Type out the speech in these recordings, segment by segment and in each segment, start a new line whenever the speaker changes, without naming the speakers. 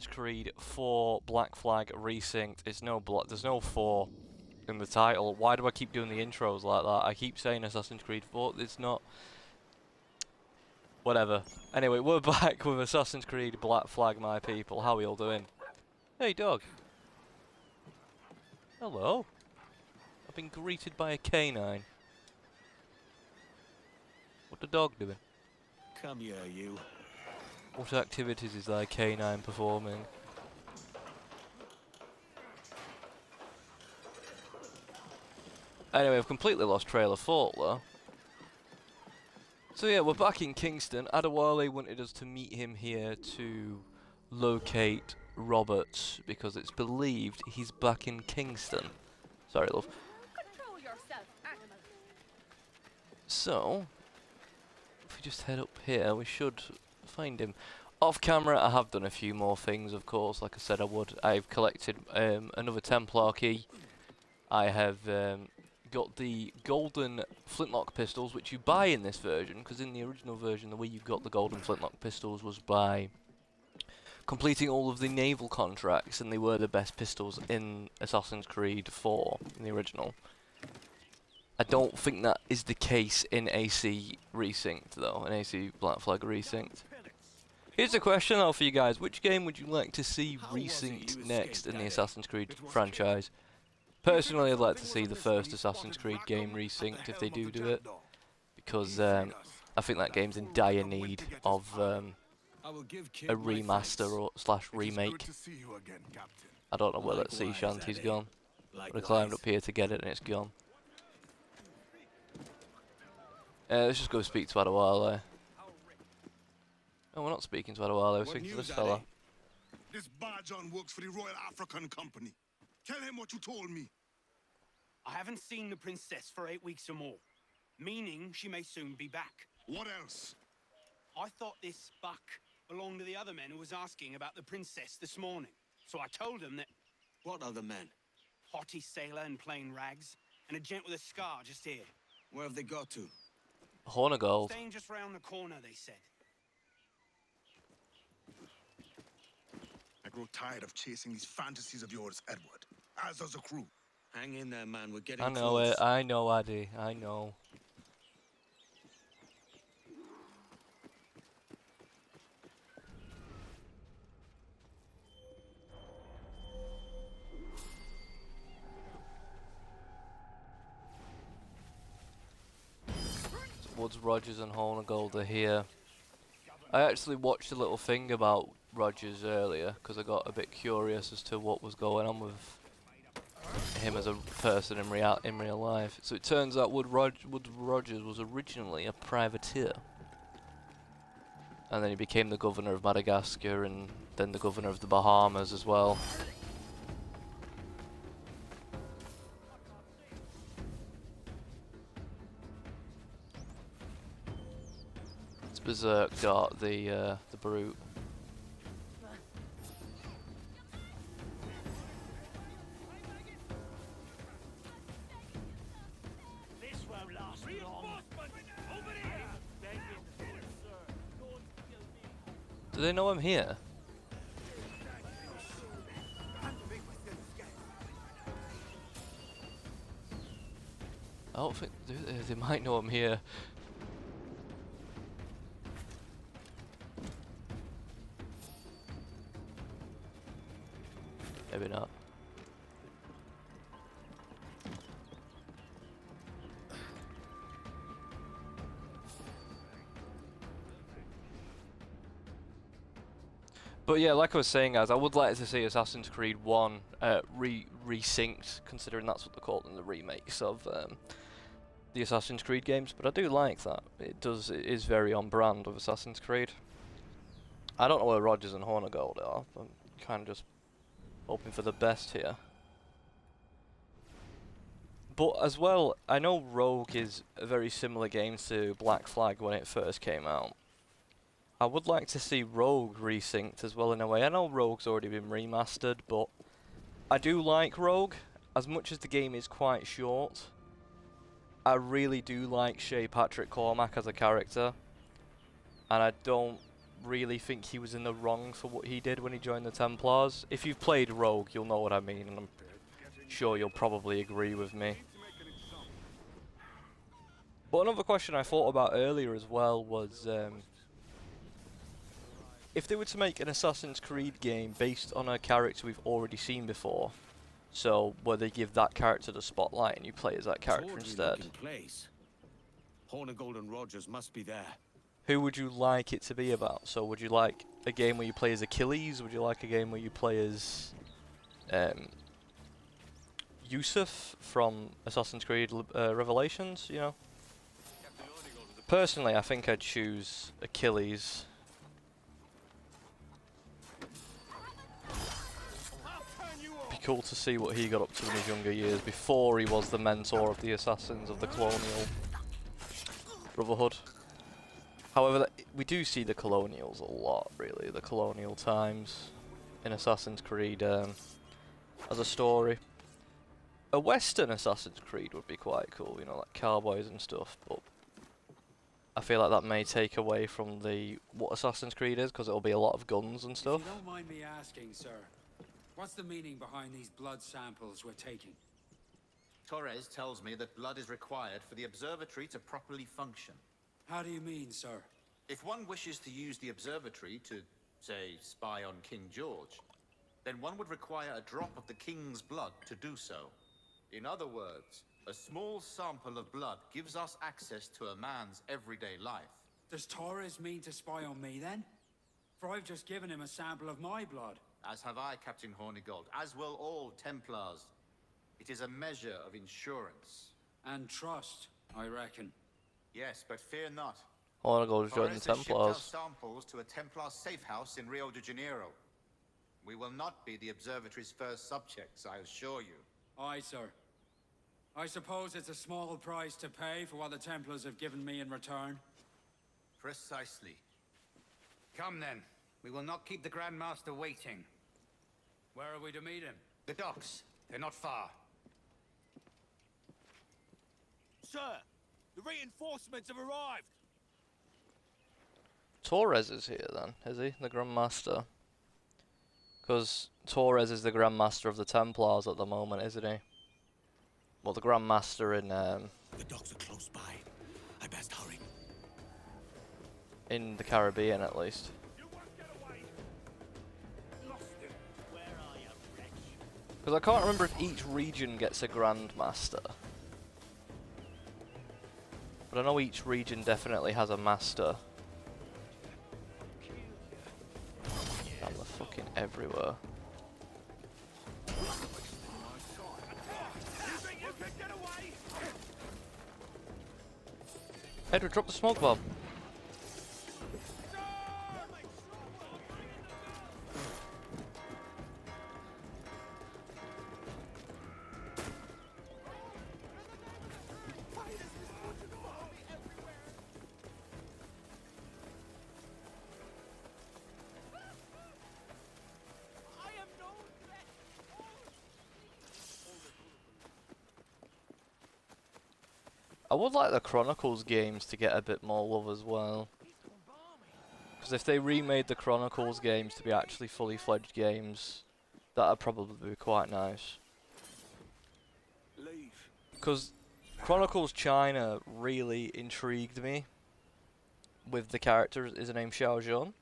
Assassin's Creed 4 Black Flag Resynced. There's no 4 in the title. Why do I keep doing the intros like that? I keep saying Assassin's Creed 4. It's not. Whatever. Anyway, we're back with Assassin's Creed Black Flag, my people. How are we all doing? Hey, dog. Hello. I've been greeted by a canine. What the dog doing?
Come here, you.
What activities is thy canine performing? Anyway, I've completely lost trail of thought though. So yeah, we're back in Kingston. Adewale wanted us to meet him here to locate Robert because it's believed he's back in Kingston. Sorry, love.
Control yourself, animal.
So, if we just head up here, we should find him. Off camera, I have done a few more things, of course, like I said I would. I've collected another Templar key. I have got the golden flintlock pistols, which you buy in this version, because in the original version, the way you got the golden flintlock pistols was by completing all of the naval contracts, and they were the best pistols in Assassin's Creed 4, in the original. I don't think that is the case in AC Resynced, though, in AC Black Flag Resynced. Here's a question, though, for you guys. Which game would you like to see resynced next in the Assassin's Creed franchise? Personally, I'd like to see the first Assassin's Creed game resynced if they do it, because I think that game's in dire need of a remaster or / remake. I don't know where that sea shanty's gone, but I climbed up here to get it and it's gone. Let's just go speak to Adewale. No, we're not speaking to Adewale, we're speaking to this fella.
This Barjon works for the Royal African Company. Tell him what you told me.
I haven't seen the princess for 8 weeks or more, meaning she may soon be back.
What else?
I thought this buck belonged to the other men who was asking about the princess this morning. So I told him that...
What other men?
Haughty sailor in plain rags, and a gent with a scar just here.
Where have they got to?
Horn of Gold.
Staying just round the corner, they said.
I grow tired of chasing these fantasies of yours, Edward. As does the crew.
Hang in there, man. We're getting
I know
close.
it, I know, Addy, I know. Woods, Rogers and Horn of Gold are here. I actually watched a little thing about Rogers earlier because I got a bit curious as to what was going on with him as a person in real life. So it turns out Wood Rogers was originally a privateer, and then he became the governor of Madagascar and then the governor of the Bahamas as well. It's Berserk Dart, the brute. Do they know I'm here? I don't think they might know I'm here. Maybe not. But yeah, like I was saying, guys, I would like to see Assassin's Creed 1 resynced, considering that's what they're called in the remakes of the Assassin's Creed games. But I do like that. It is very on brand of Assassin's Creed. I don't know where Rogers and Horn of Gold are. I'm kind of just hoping for the best here. But as well, I know Rogue is a very similar game to Black Flag when it first came out. I would like to see Rogue resynced as well in a way. I know Rogue's already been remastered, but I do like Rogue. As much as the game is quite short, I really do like Shay Patrick Cormac as a character. And I don't really think he was in the wrong for what he did when he joined the Templars. If you've played Rogue, you'll know what I mean, and I'm sure you'll probably agree with me. But another question I thought about earlier as well was, if they were to make an Assassin's Creed game based on a character we've already seen before, so where they give that character the spotlight and you play as that character instead,
Place. Horn of Gold and Rogers must be there.
who would you like it to be about? So would you like a game where you play as Achilles? Would you like a game where you play as Yusuf from Assassin's Creed Revelations, you know? Personally, I think I'd choose Achilles. Be cool to see what he got up to in his younger years before he was the mentor of the assassins of the Colonial Brotherhood. However, we do see the Colonials a lot, really, the Colonial times in Assassin's Creed as a story. A Western Assassin's Creed would be quite cool, you know, like cowboys and stuff, but I feel like that may take away from what Assassin's Creed is, because it'll be a lot of guns and stuff.
If you don't mind me asking, sir, what's the meaning behind these blood samples we're taking?
Torres tells me that blood is required for the observatory to properly function.
How do you mean, sir?
If one wishes to use the observatory to, say, spy on King George, then one would require a drop of the king's blood to do so. In other words, a small sample of blood gives us access to a man's everyday life.
Does Torres mean to spy on me, then? For I've just given him a sample of my blood.
As have I, Captain Hornigold, as will all Templars. It is a measure of insurance.
And trust, I reckon.
Yes, but fear not.
I want to go join the
Torres has shipped our
Templars.
samples to a Templar safe house in Rio de Janeiro. We will not be the observatory's first subjects, I assure you.
Aye, sir. I suppose it's a small price to pay for what the Templars have given me in return.
Precisely.
Come then. We will not keep the Grand Master waiting.
Where are we to meet him?
The docks. They're not far.
Sir, the reinforcements have arrived.
Torres is here then, is he? The Grand Master? Because Torres is the Grand Master of the Templars at the moment, isn't he? Well, the Grand Master in
The docks are close by. I best hurry.
in the Caribbean, at least. Because I can't remember if each region gets a Grand Master. But I know each region definitely has a Master. Damn, they're fucking everywhere. Edward, drop the smoke bomb. I would like the Chronicles games to get a bit more love as well. Because if they remade the Chronicles games to be actually fully fledged games, that'd probably be quite nice. Because Chronicles China really intrigued me with the character, is named Xiao Zhun.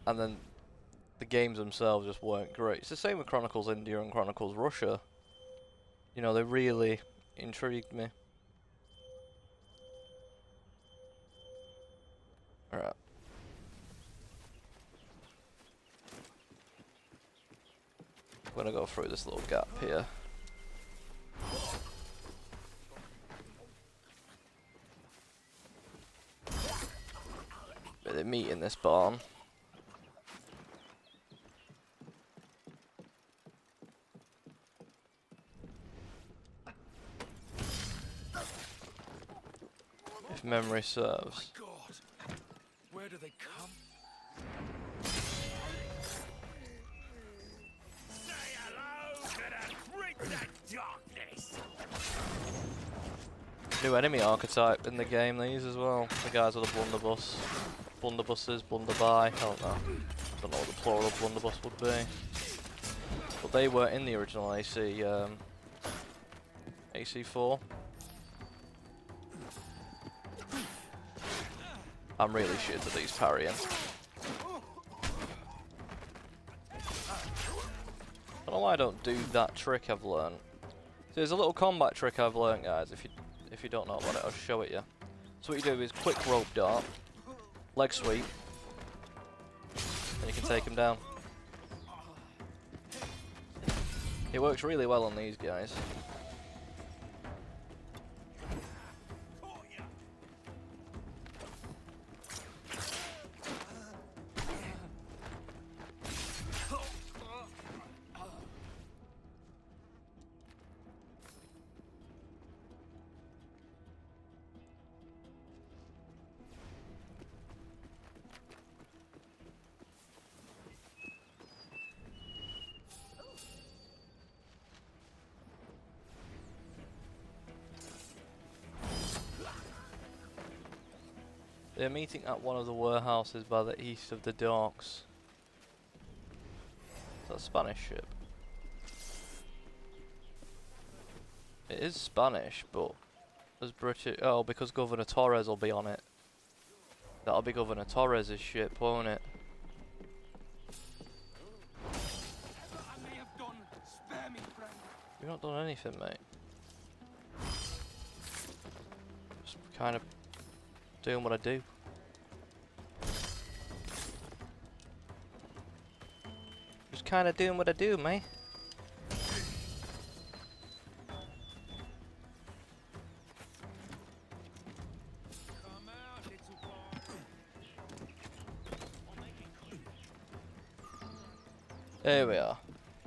And then the games themselves just weren't great. It's the same with Chronicles India and Chronicles Russia. You know, they really intrigued me. Alright. I'm gonna go through this little gap here. Bit of meat in this barn. If memory serves.
God, where do they come?
Say hello to the Prince of Darkness.
New enemy archetype in the game, these as well. The guys with the blunderbuss. blunderbusses, blunderby, I don't know. I don't know what the plural of blunderbuss would be. But they were in the original AC4. I'm really shit at these parrying. I don't know why I don't do that trick I've learned. There's a little combat trick I've learned, guys. If you don't know about it, I'll show it you. So what you do is quick rope dart, leg sweep, and you can take him down. It works really well on these guys. They're meeting at one of the warehouses by the east of the docks. Is that a Spanish ship? It is Spanish, but as British. Oh, because Governor Torres will be on it. That'll be Governor Torres' ship, won't it?
I may have done. Spare me, friend.
You've not done anything, mate. Just kind of doing what I do. Just kind of doing what I do, mate.
Come out, little boy.
There we are.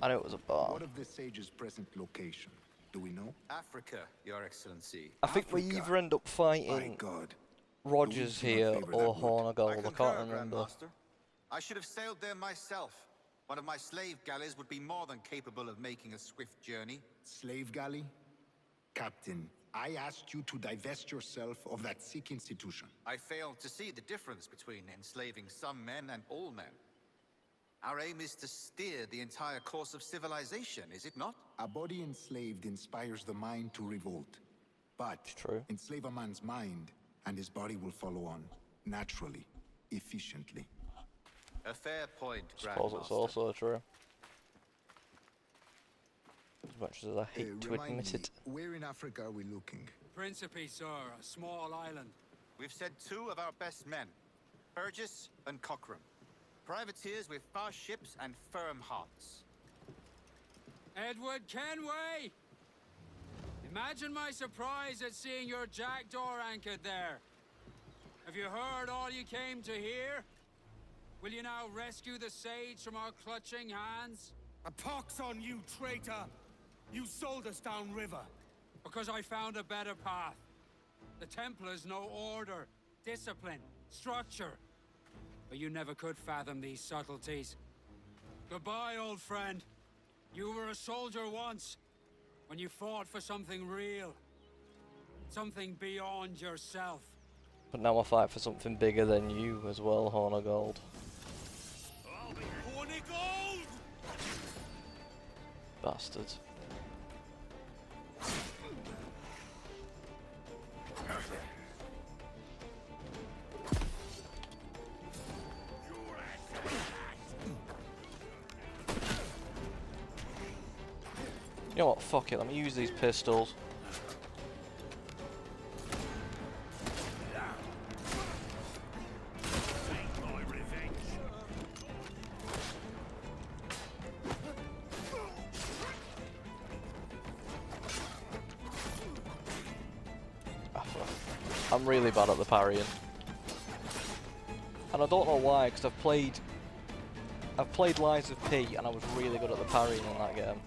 I knew it was a bar.
What of the sage's present location? Do we know?
Africa, Your Excellency.
I think we
Africa.
either end up
My
fighting
God.
Rogers
do not
here
favour
or
that wood.
Hornagold. I
concur,
can't remember.
Grandmaster. I should have sailed there myself. One of my slave galleys would be more than capable of making a swift journey.
Slave galley? Captain, I asked you to divest yourself of that sick institution.
I failed to see the difference between enslaving some men and all men. Our aim is to steer the entire course of civilization, is it not?
A body enslaved inspires the mind to revolt. But
True.
enslave a man's mind, and his body will follow on, naturally, efficiently.
A fair point,
Suppose it's
Grandmaster.
also true. As much as I hate to
Remind
admit
me,
it.
where in Africa are we looking?
Principe, sir, a small island.
We've sent two of our best men, Burgess and Cochrane. Privateers with fast ships and firm hearts.
Edward Kenway! Imagine my surprise at seeing your jackdaw anchored there. Have you heard all you came to hear? Will you now rescue the sage from our clutching hands?
A pox on you, traitor! You sold us downriver.
Because I found a better path. The Templars know order, discipline, structure. But you never could fathom these subtleties. Goodbye, old friend. You were a soldier once, when you fought for something real. Something beyond yourself.
But now I fight for something bigger than you as well, Hornagold.
I'll be horny gold!
Bastards. You know what, fuck it, let me use these pistols.
Take my revenge.
Ah, fuck. I'm really bad at the parrying. And I don't know why, because I've played Lies of P and I was really good at the parrying in that game.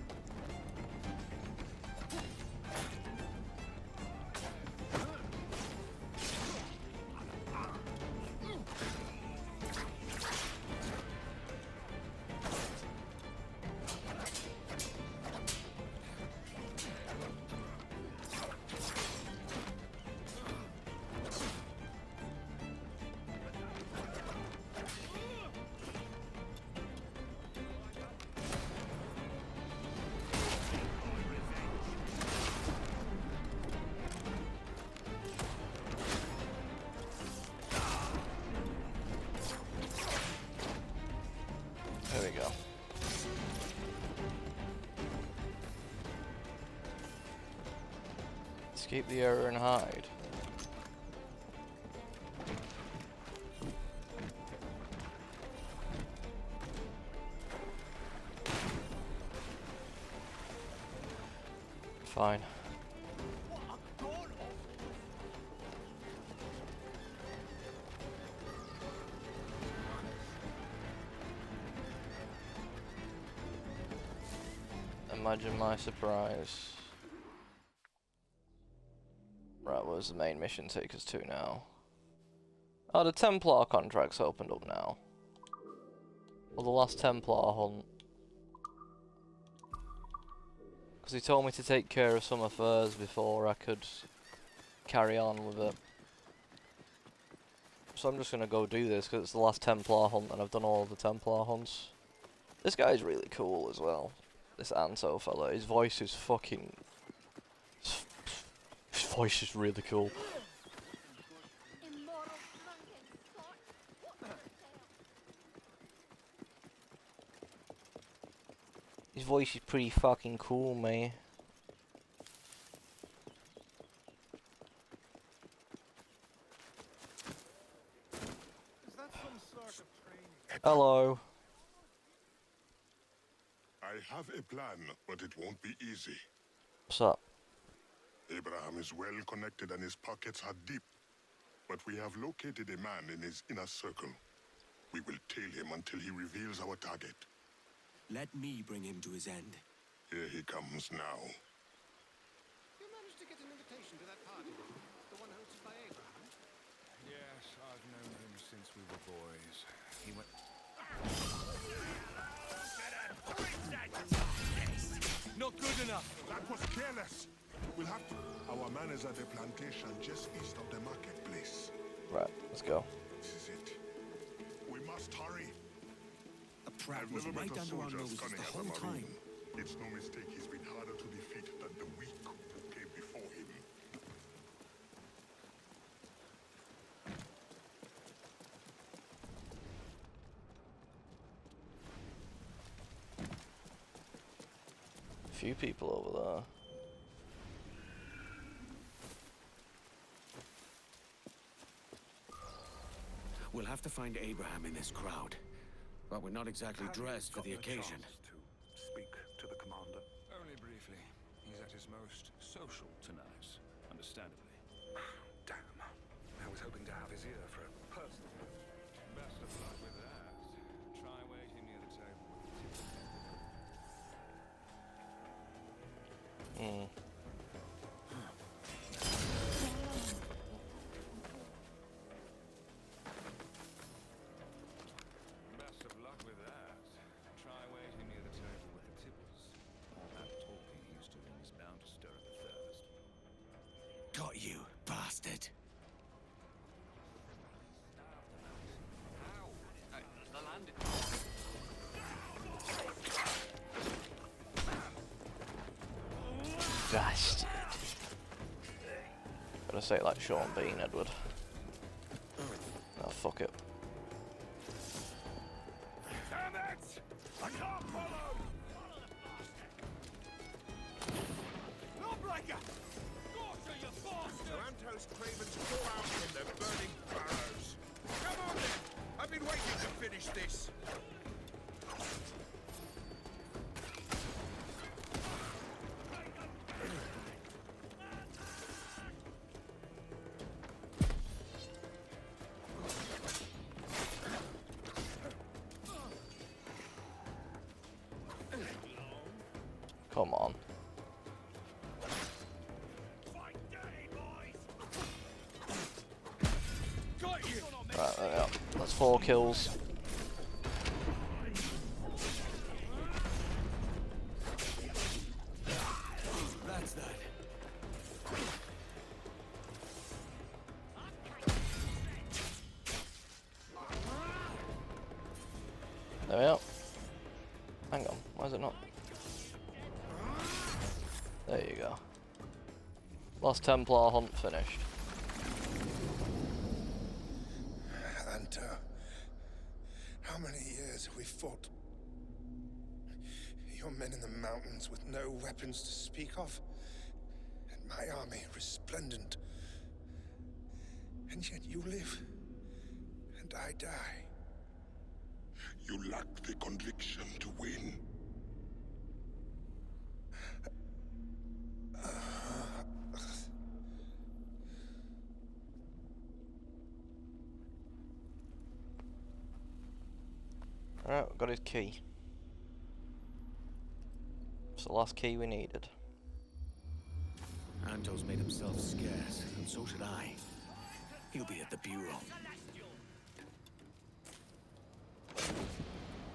Escape the area and hide. Fine. Imagine my surprise. Right, where's the main mission take us to now? Oh, the Templar contract's opened up now. Well, the last Templar hunt. Because he told me to take care of some affairs before I could carry on with it. So I'm just going to go do this because it's the last Templar hunt and I've done all the Templar hunts. This guy's really cool as well. This Anto fella. His voice is fucking... His voice is really cool.
Immoral drunken sot. What the hell?
His voice is pretty fucking cool, man.
Is that some sort of training?
Hello.
I have a plan, but it won't be easy.
What's up?
Abraham is well connected and his pockets are deep. But we have located a man in his inner circle. We will tail him until he reveals our target.
Let me bring him to his end.
Here he comes now.
You managed to get an invitation to that party, the one hosted by Abraham?
Yes, I've known him since we were boys. He went...
Not good enough.
That was careless. We'll have to... Our man is at the plantation just east of the marketplace.
Right, let's go.
This is it. We must hurry.
A trap
I've
was
never
right
met a
under our
soldier as
noses
cunning
the
as a
whole
Marine.
time.
It's no mistake he's been harder to defeat than the weak who came before him.
Few people over there.
We'll have to find Abraham in this crowd. But we're not exactly dressed for the occasion.
To speak to the commander? Only briefly. He's at his most social tonight, understandably. Damn. I was hoping to have his ear for a personal... Best of luck with that. Try waiting near the table with the
Hmm.
Best of luck with that. Try waiting near the table with the tippers. All that talking he's doing is bound to stir up the thirst.
Got you, bastard.
Bastard. Gotta say it like Sean Bean, Edward. Oh, fuck it.
Damn it! I can't follow!
Lawbreaker!
Daughter, you bastard!
Toronto's cravens pour out from their burning barrows. Come on then! I've been waiting to finish this.
Come on.
Fight dirty, boys!
Got you!
Right, there we go. That's 4 kills.
That's that.
There we go. Hang on, why is it not? There you go. Last Templar hunt finished.
Anto, how many years have we fought? Your men in the mountains with no weapons to speak of. It
My army resplendent. And yet you live, and I die.
You lack the conviction to win.
Alright, we've got his key. It's the last key we needed.
Anto's made himself scarce, and so should I. He'll be at the Bureau.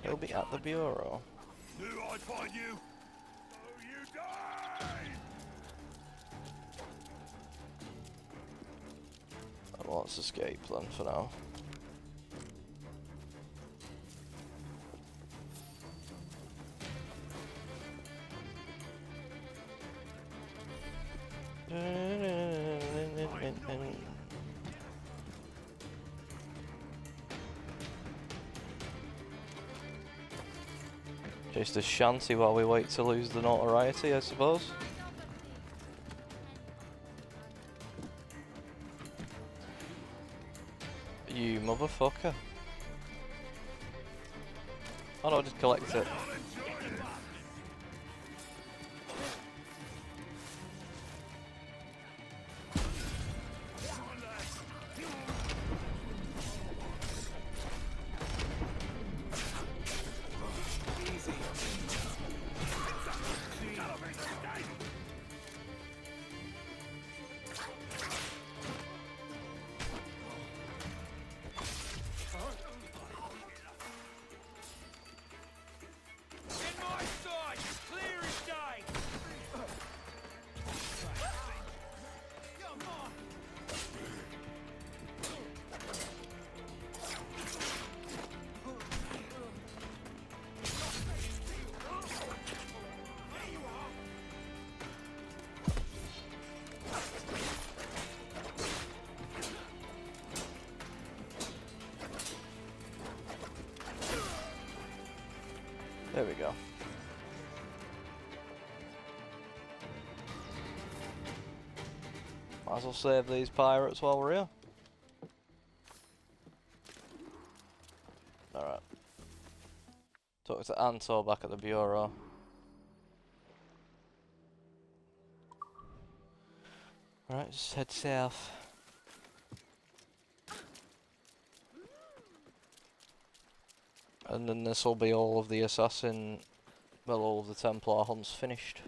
He'll be at the Bureau.
Knew I'd find you. So you die!
Well, let's escape then for now. Just a shanty while we wait to lose the notoriety, I suppose. You motherfucker. Oh no, just collect it. There we go. Might as well save these pirates while we're here. Alright. Talk to Anto back at the Bureau. Alright, just head south. And then this will be all of the assassin, well, all of the Templar hunts finished.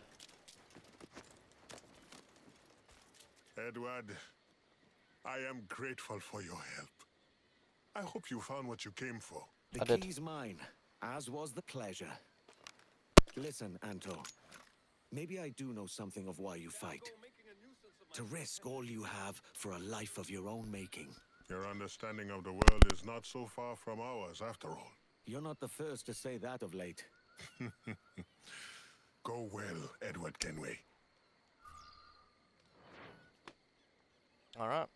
Edward, I am grateful for your help. I hope you found what you came for.
The
I did.
key's mine, as was the pleasure. Listen, Anto. Maybe I do know something of why you fight. To risk all you have for a life of your own making.
Your understanding of the world is not so far from ours, after all.
You're not the first to say that of late.
Go well, Edward Kenway.
Alright.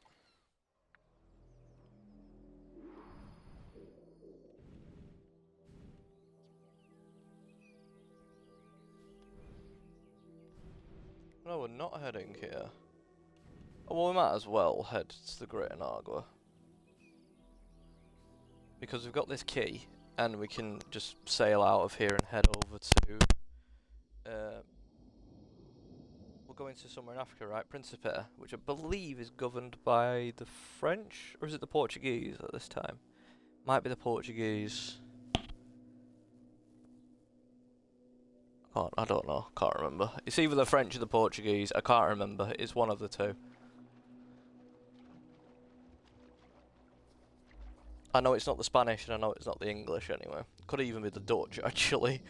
No, we're not heading here. Oh, well, we might as well head to the Great Anagua. Because we've got this key, and we can just sail out of here and head over to... we're going to somewhere in Africa, right? Principe, which I believe is governed by the French? Or is it the Portuguese at this time? Might be the Portuguese. I don't know, can't remember. It's either the French or the Portuguese, I can't remember. It's one of the two. I know it's not the Spanish and I know it's not the English anyway. Could even be the Dutch, actually.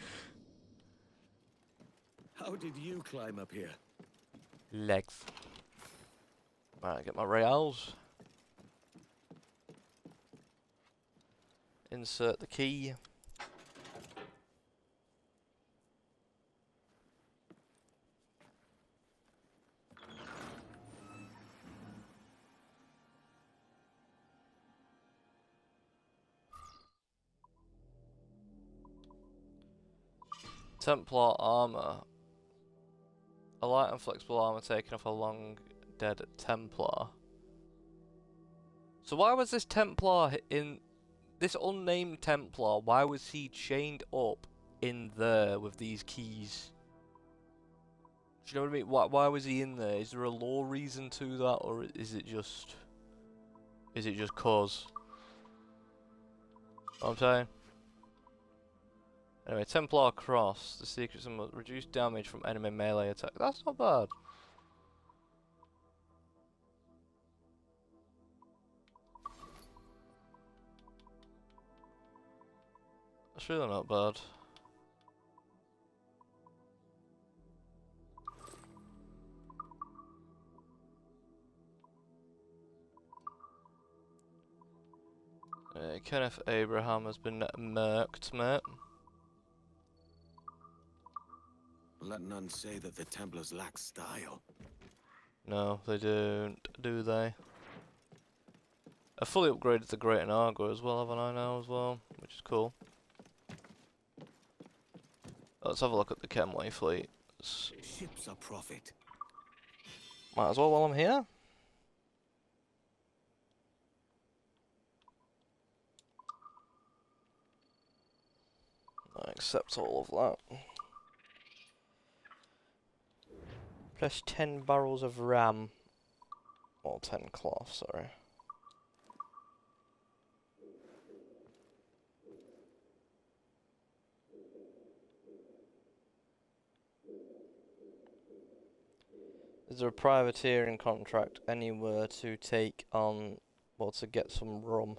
How did you climb up here?
Legs. Right, get my reals. Insert the key. Templar armor. A light and flexible armor taken off a long dead Templar. So why was this Templar in this unnamed Templar? Why was he chained up in there with these keys? Do you know what I mean? Why was he in there? Is there a lore reason to that, or is it just cause? What I'm saying. Anyway, Templar Cross. The secret symbol reduce damage from enemy melee attack. That's not bad. That's really not bad. Kenneth Abraham has been murked, mate.
Let none say that the Templars lack style.
No, they don't, do they? I fully upgraded the Great Naga as well, haven't I now as well? Which is cool. Let's have a look at the Kenway fleet.
Ships are profit.
Might as well while I'm here. I accept all of that. Plus 10 barrels of ram. Or 10 cloth, sorry. Is there a privateering contract anywhere to take on, or to get some rum?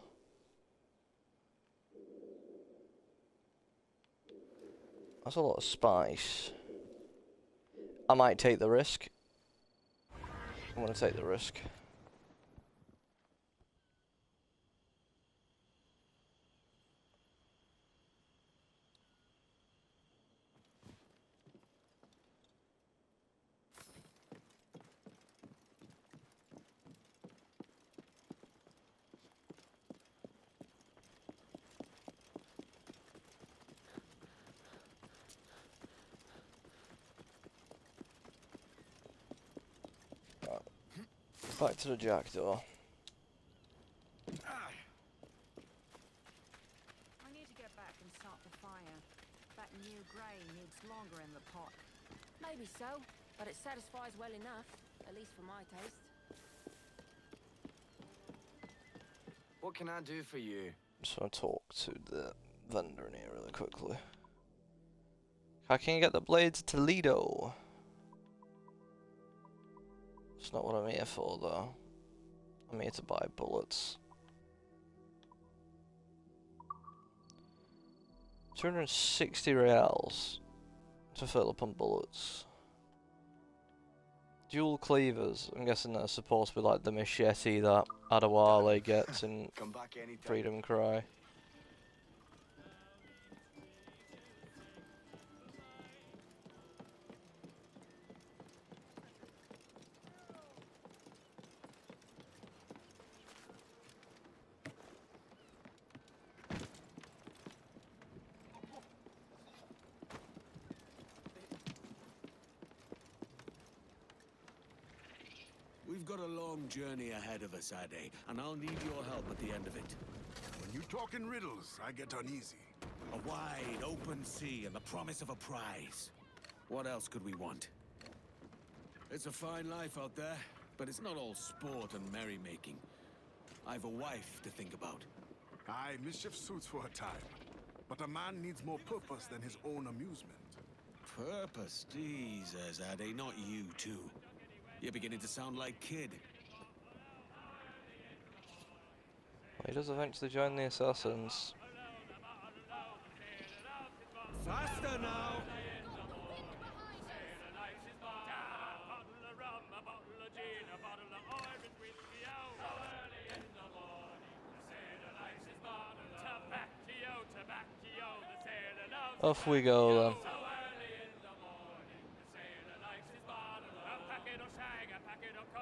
That's a lot of spice. I might take the risk. I'm gonna take the risk. Back to the jackdaw.
I need to get back and start the fire. That new grain needs longer in the pot.
Maybe so, but it satisfies well enough, at least for my taste.
What can I do for you?
Just want to talk to the vendor in here really quickly. How can you get the blades to Toledo? It's not what I'm here for, though. I'm here to buy bullets. 260 reals to fill up on bullets. Dual cleavers. I'm guessing they're supposed to be like the machete that Adewale gets in Freedom Cry.
We've got a long journey ahead of us, Ade, and I'll need your help at the end of it.
When you talk in riddles, I get uneasy.
A wide, open sea and the promise of a prize. What else could we want? It's a fine life out there, but it's not all sport and merrymaking. I've a wife to think about.
Aye, mischief suits for a time. But a man needs more purpose than his own amusement.
Purpose? Jesus, Ade, not you too. You're beginning to sound like Kid.
He does eventually join the assassins.
Faster now!
Off we go then.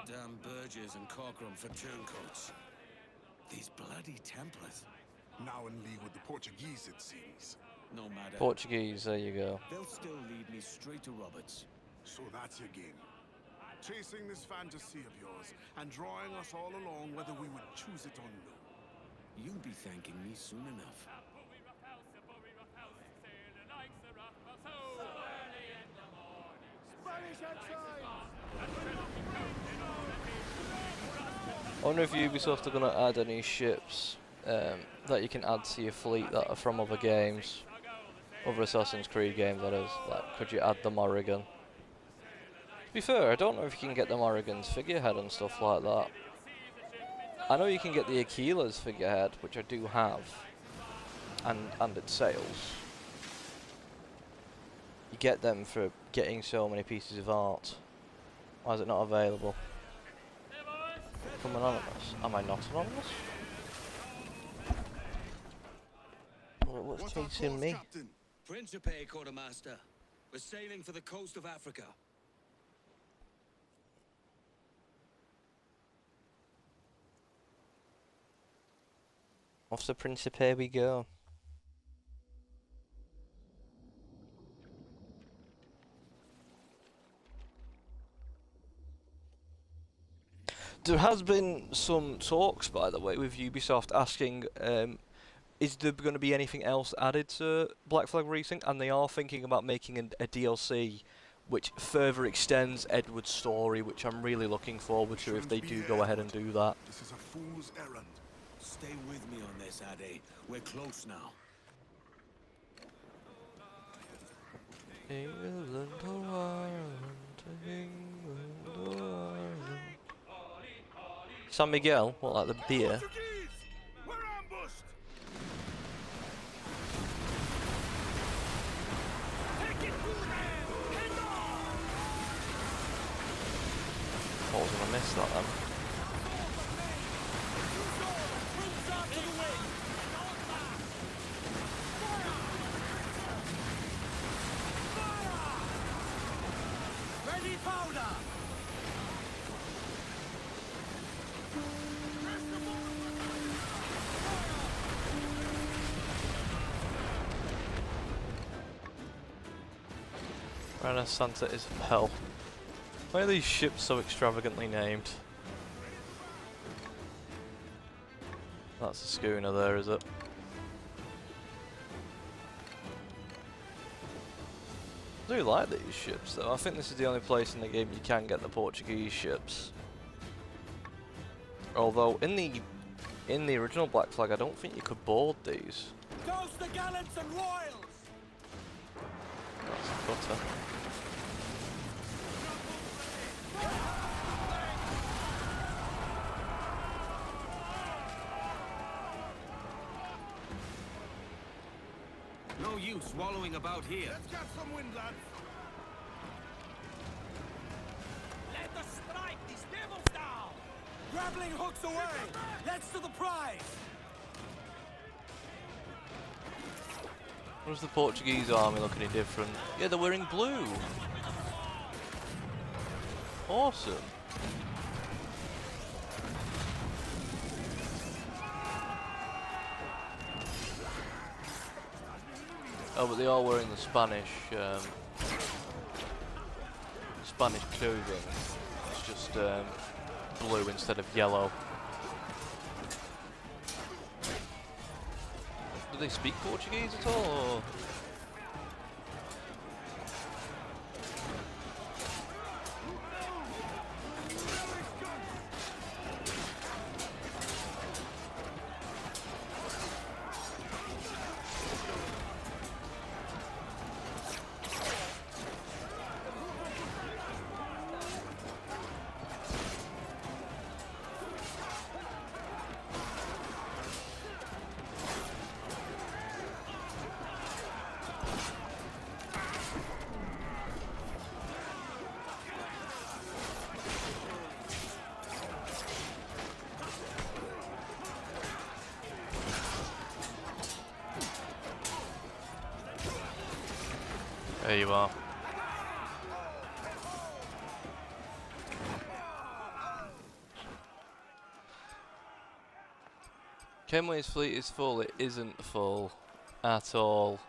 Damn Burgess and Corcoran for turncoats. These bloody Templars.
Now in league with the Portuguese, it seems.
No matter.
Portuguese, there you go.
They'll still lead me straight to Roberts.
So that's your game. Chasing this fantasy of yours and drawing us all along whether we would choose it or no.
You'll be thanking me soon enough.
I wonder if Ubisoft are going to add any ships that you can add to your fleet that are from other games. Other Assassin's Creed games, that is. Like, could you add the Morrigan? To be fair, I don't know if you can get the Morrigan's figurehead and stuff like that. I know you can get the Aquila's figurehead, which I do have. And its sails. You get them for getting so many pieces of art. Why is it not available? Become anonymous. Am I not anonymous? What's chasing me?
Principe, Quartermaster. We're sailing for the coast of Africa.
Off to Principe we go. There has been some talks, by the way, with Ubisoft asking, is there going to be anything else added to Black Flag Resynced? And they are thinking about making a DLC which further extends Edward's story, which I'm really looking forward to if they do go ahead and do that.
This is a fool's errand.
Stay with me on this, Ade. We're close now.
England, oh Ireland, England, oh Ireland. San Miguel, what, like the beer?
We're ambushed!
I was gonna miss that then.
Ready powder!
Renaissance is hell. Why are these ships so extravagantly named? That's a schooner there, is it? I do like these ships though. I think this is the only place in the game you can get the Portuguese ships. Although in the original Black Flag I don't think you could board these.
Toast the gallants and royals!
That's a cutter.
No use wallowing about here.
Let's get some wind, lads.
Let us strike these devils down! Grappling hooks away! Let's to the prize!
What is the Portuguese army looking any different? Yeah, they're wearing blue. Awesome. Oh, but they are wearing the Spanish clothing. It's just blue instead of yellow. Do they speak Portuguese at all? Or? There you are. Kenway's fleet is full. It isn't full at all.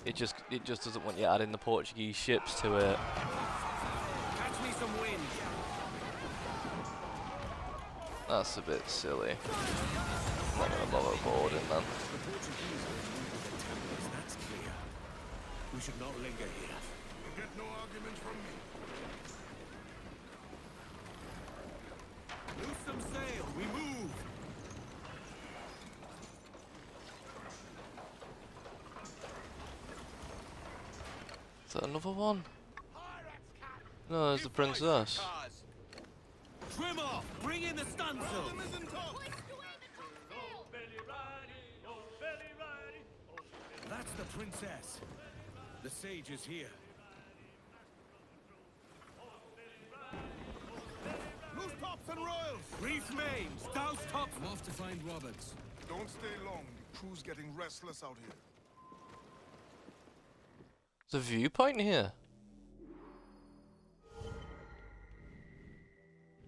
It just doesn't want you adding the Portuguese ships to it. That's a bit silly. I'm not gonna bother boarding then.
The Portuguese are in league with the Templars, that's clear. We should not linger here.
You get no arguments from me.
Loose some sail, we move!
Is that another one? No, there's the princess.
Trim off! Bring in the stunsail! That's the princess. The sage is here.
Loose tops and royals!
Reef mains, douse tops!
I'm off to find Roberts.
Don't stay long. The crew's getting restless out here.
There's a viewpoint here.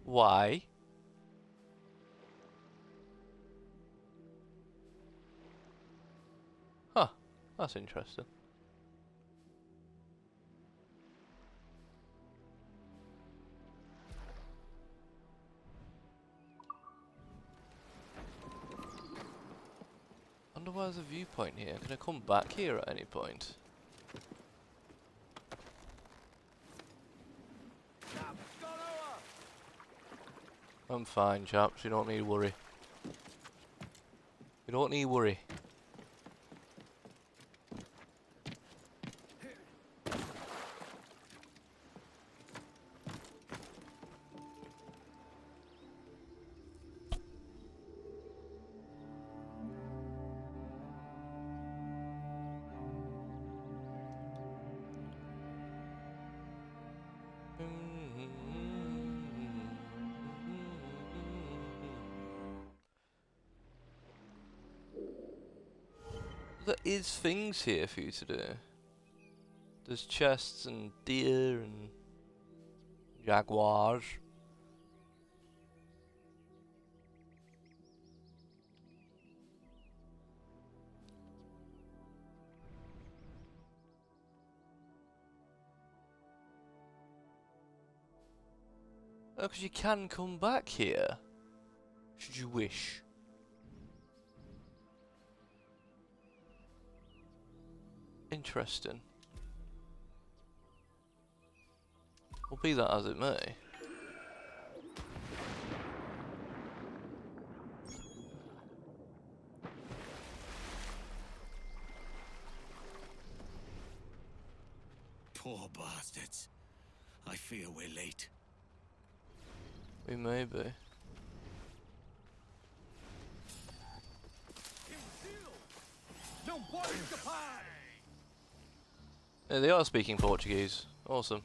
Why? Huh, that's interesting. Wonder why there's a viewpoint here. Can I come back here at any point? I'm fine, chaps. You don't need to worry. You don't need to worry. There is things here for you to do. There's chests and deer and jaguars. Oh, because you can come back here, should you wish. Interesting. Well, be that as it may.
Poor bastards. I fear we're late.
We may be. Yeah, they are speaking Portuguese. Awesome.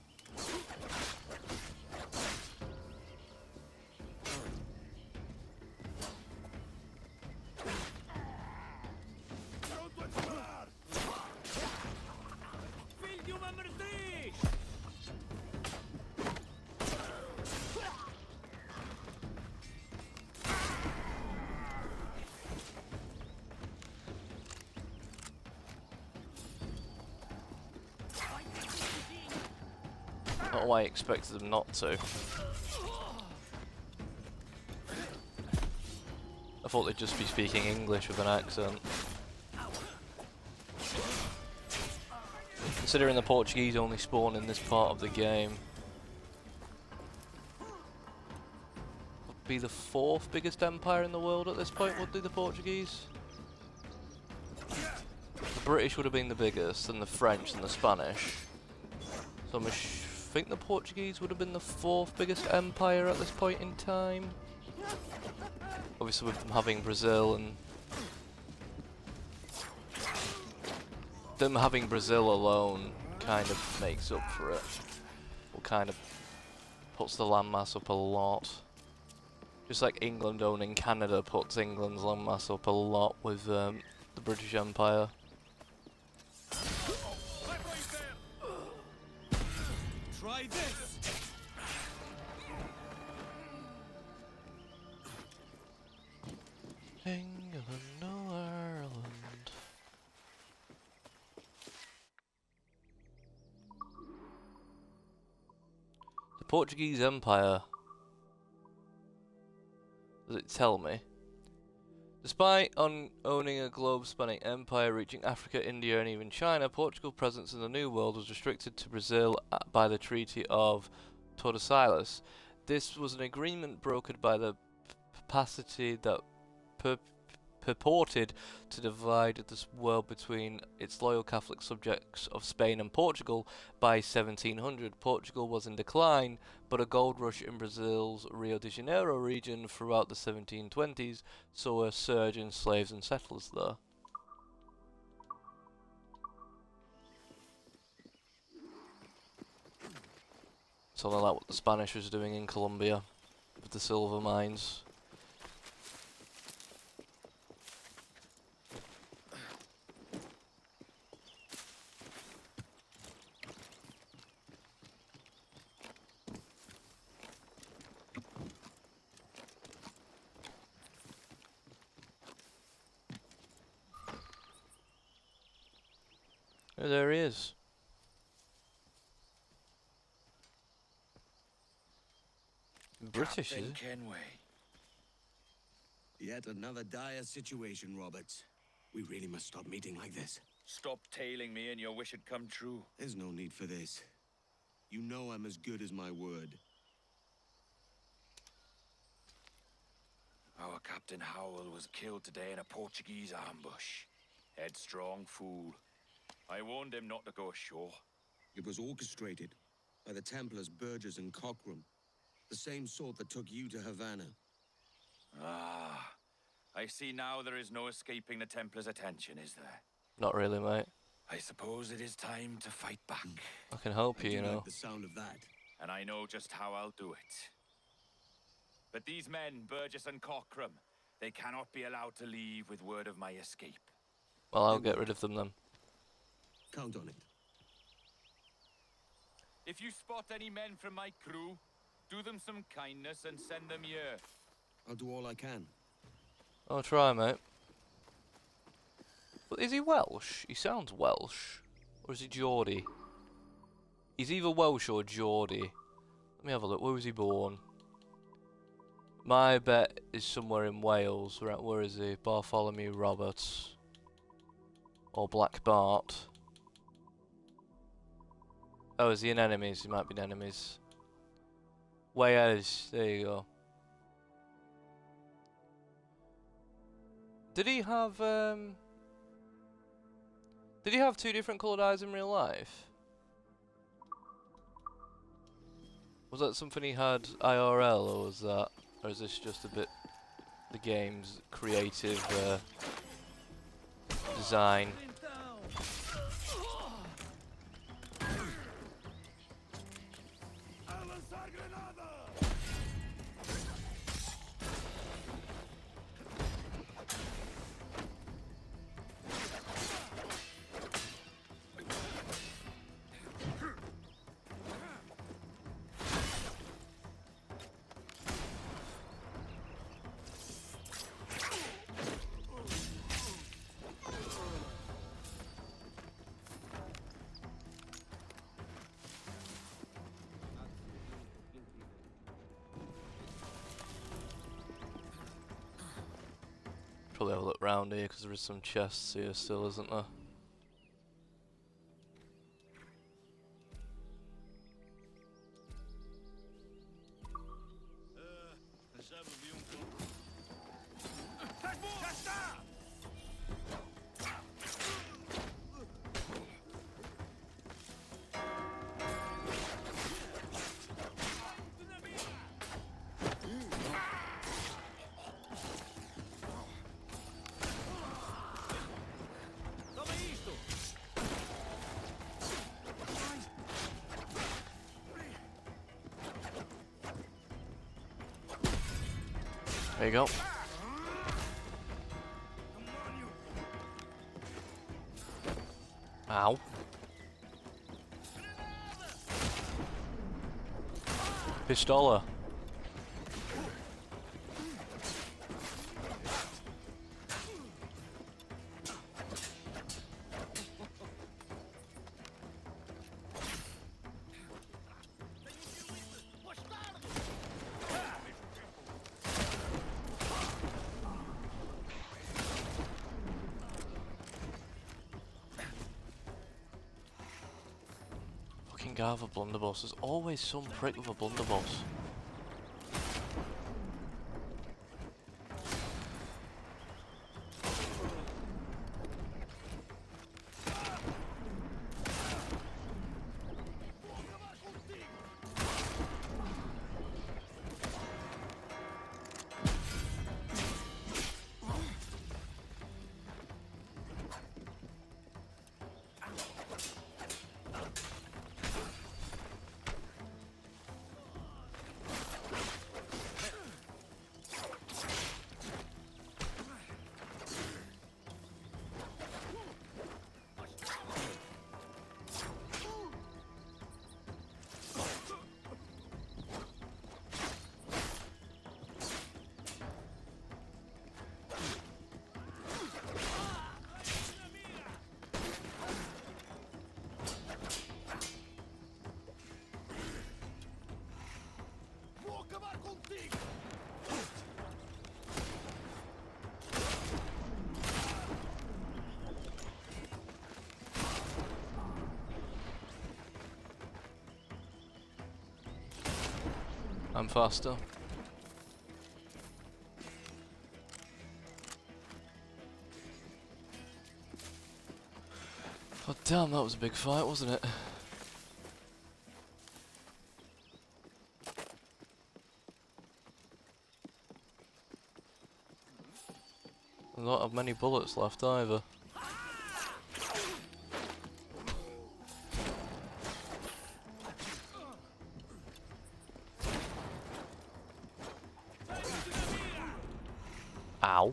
Not why I expected them not to. I thought they'd just be speaking English with an accent. Considering the Portuguese only spawn in this part of the game. Would be the 4th biggest empire in the world at this point, would be the Portuguese? The British would have been the biggest, and the French and the Spanish. So I think the Portuguese would have been the 4th biggest empire at this point in time. Obviously with them having Brazil and... them having Brazil alone kind of makes up for it. Or kind of puts the landmass up a lot. Just like England owning Canada puts England's landmass up a lot with the British Empire.
Try this!
England, no Ireland. The Portuguese Empire. Does it tell me? Despite owning a globe-spanning empire reaching Africa, India and even China, Portugal's presence in the New World was restricted to Brazil by the Treaty of Tordesillas. This was an agreement brokered by the capacity that purported to divide this world between its loyal Catholic subjects of Spain and Portugal. By 1700, Portugal was in decline, but a gold rush in Brazil's Rio de Janeiro region throughout the 1720s saw a surge in slaves and settlers there. Something like what the Spanish was doing in Colombia with the silver mines. Oh, there he is. British, is
Captain
it?
Kenway. Yet another dire situation, Roberts. We really must stop meeting like this.
Stop tailing me and your wish had come true.
There's no need for this. You know I'm as good as my word.
Our Captain Howell was killed today in a Portuguese ambush. Headstrong fool. I warned him not to go ashore.
It was orchestrated by the Templars Burgess and Cockram. The same sort that took you to Havana.
Ah, I see now there is no escaping the Templars' attention, is there?
Not really, mate.
I suppose it is time to fight back.
I can help you, you know.
Like the sound of that.
And I know just how I'll do it. But these men, Burgess and Cockram, they cannot be allowed to leave with word of my escape.
Well, I'll get rid of them then.
Count on it.
If you spot any men from my crew, do them some kindness and send them here.
I'll do all I can.
I'll try, mate. But is he Welsh? He sounds Welsh. Or is he Geordie? He's either Welsh or Geordie. Let me have a look. Where was he born? My bet is somewhere in Wales. Right, where is he? Bartholomew Roberts. Or Black Bart. Oh, is he in Enemies? He might be in Enemies. Wales. There you go. Did he have two different coloured eyes in real life? Was that something he had IRL, or was that, or is this just a bit the game's creative design? Probably have a look round here because there is some chests here still, isn't there? There you go. Ow. Pistola. guy with a blunderbuss. There's always some prick with a blunderbuss. I'm faster. Oh damn, that was a big fight, wasn't it? I don't have many bullets left either. Ow.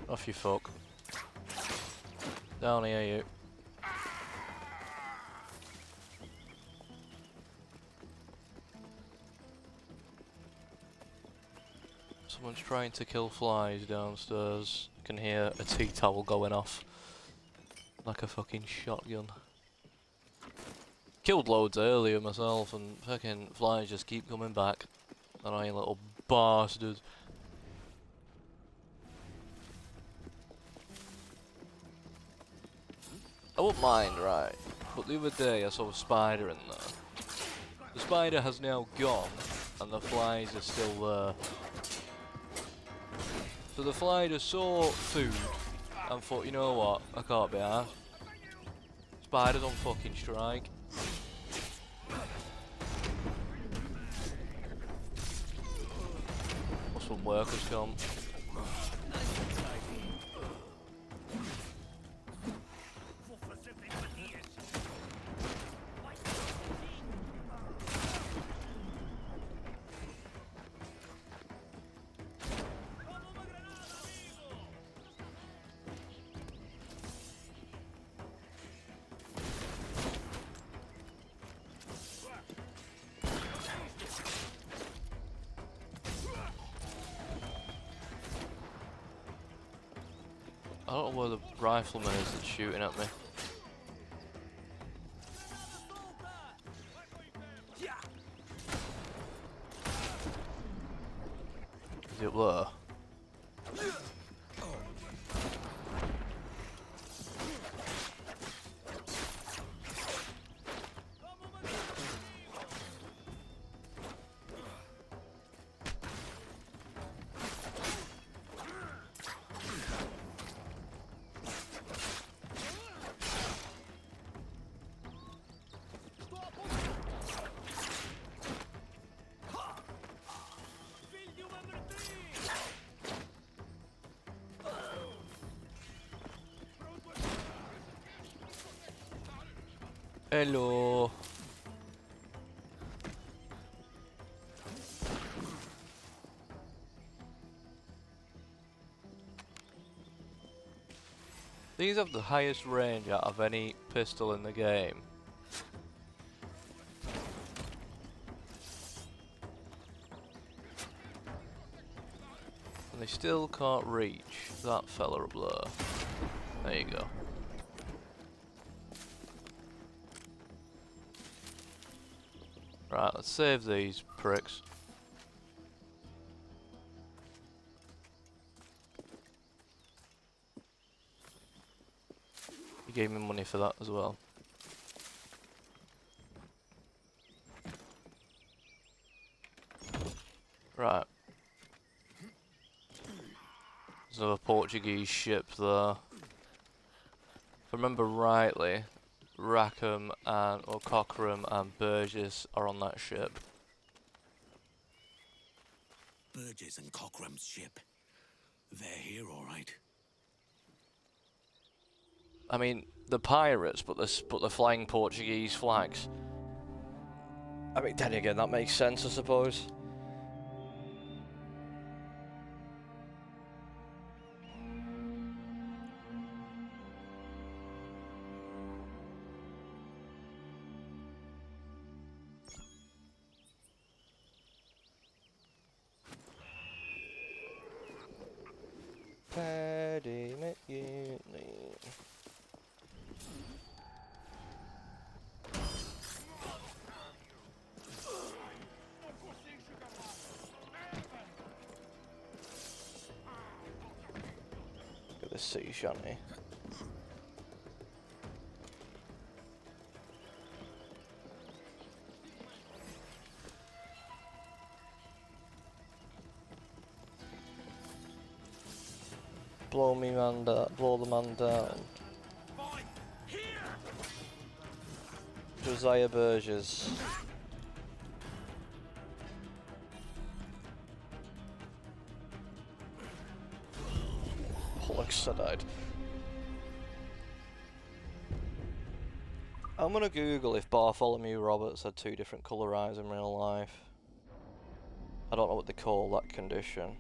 Off you fuck. Down here you. Someone's trying to kill flies downstairs. I can hear a tea towel going off. Like a fucking shotgun. Killed loads earlier myself and fucking flies just keep coming back. Annoying little bastards. I wouldn't mind, right, but the other day I saw a spider in there. The spider has now gone, and the flies are still there. So the fly just saw food, and thought, you know what, I can't be arsed. Spider's on fucking strike. What's some workers come? I don't know where the rifleman is that's shooting at me. Is he up there? Hello. These have the highest range out of any pistol in the game. And they still can't reach that fella up there. There you go. Right, let's save these pricks. You gave me money for that as well. Right. There's another Portuguese ship there. If I remember rightly, Rackham and or Cochrane and Burgess are on that ship.
Burgess and Cochrane's ship. They're here, all right.
I mean, the pirates, but they're flying Portuguese flags. I mean, then again, that makes sense, I suppose. Paddy McGinley. Look at this sea shanty. Blow me man down, blow the man down. Josiah Burgess. Bollocks, I died. I'm gonna Google if Bartholomew Roberts had two different colour eyes in real life. I don't know what they call that condition.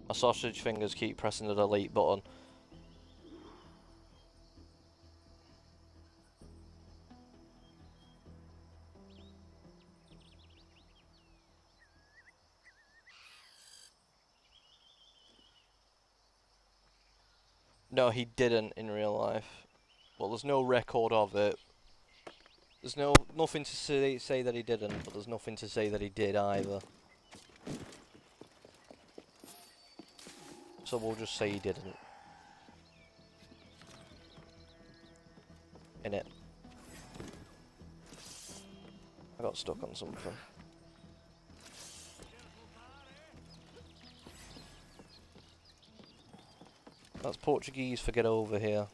My sausage fingers keep pressing the delete button. No, he didn't in real life. Well, there's no record of it. There's nothing to say that he didn't, but there's nothing to say that he did either. So we'll just say he didn't. In it. I got stuck on something. That's Portuguese for get over here.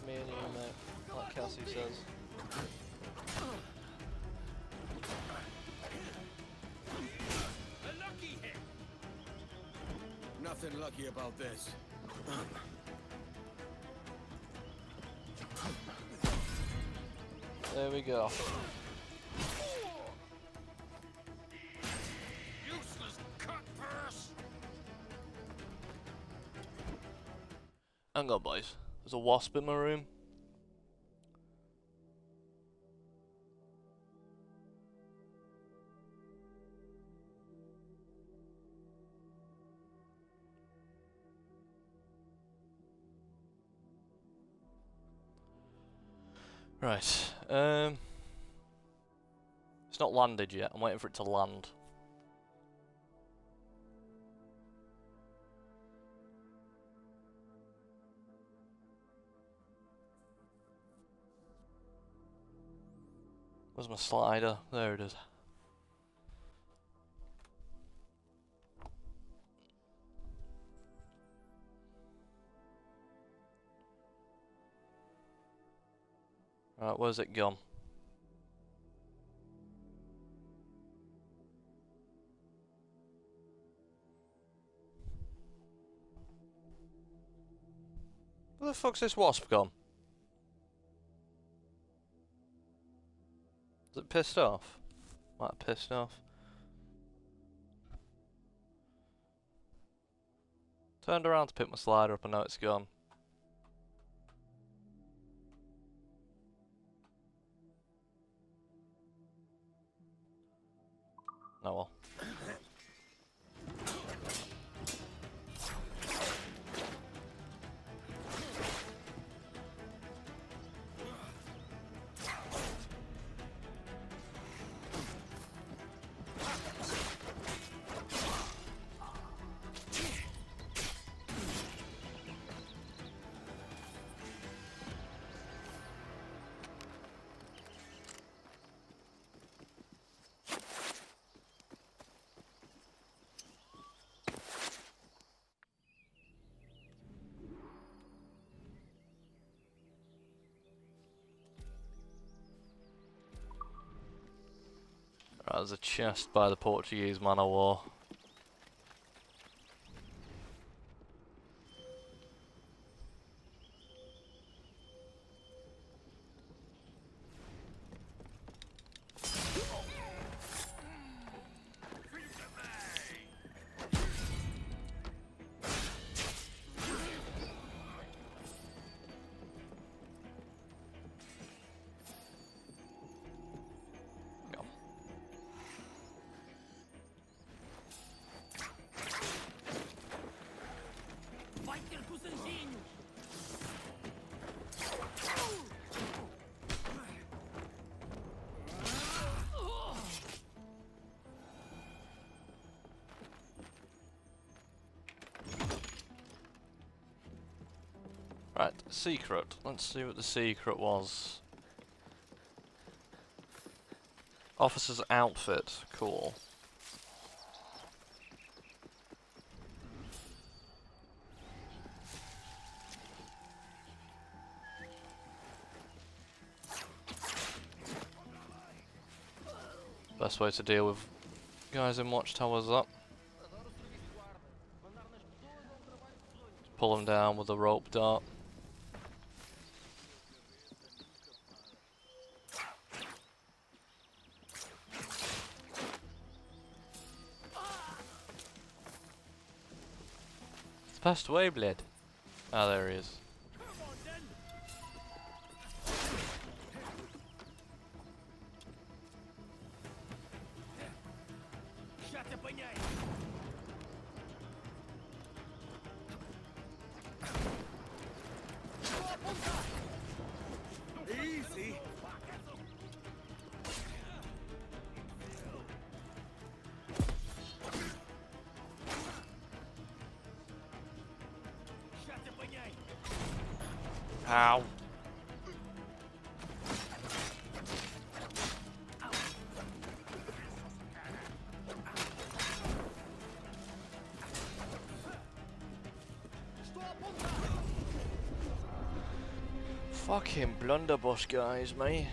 Me and you, mate. Like Kelsey says.
Nothing lucky about this.
There we go.
Useless cutpurse!
Hang on, boys. There's a wasp in my room. Right. It's not landed yet. I'm waiting for it to land. Where's my slider? There it is. Right, where's it gone? Where the fuck's this wasp gone? Is it pissed off? Might have pissed off. Turned around to pick my slider up and now it's gone. Oh well. Right, there's a chest by the Portuguese man of war. Right, secret. Let's see what the secret was. Officer's outfit. Cool. Best way to deal with guys in watchtowers, that. Pull them down with a rope dart. It's passed away, bled. Ah, there he is.
Easy.
Ow. Fucking blunderbuss guys, mate.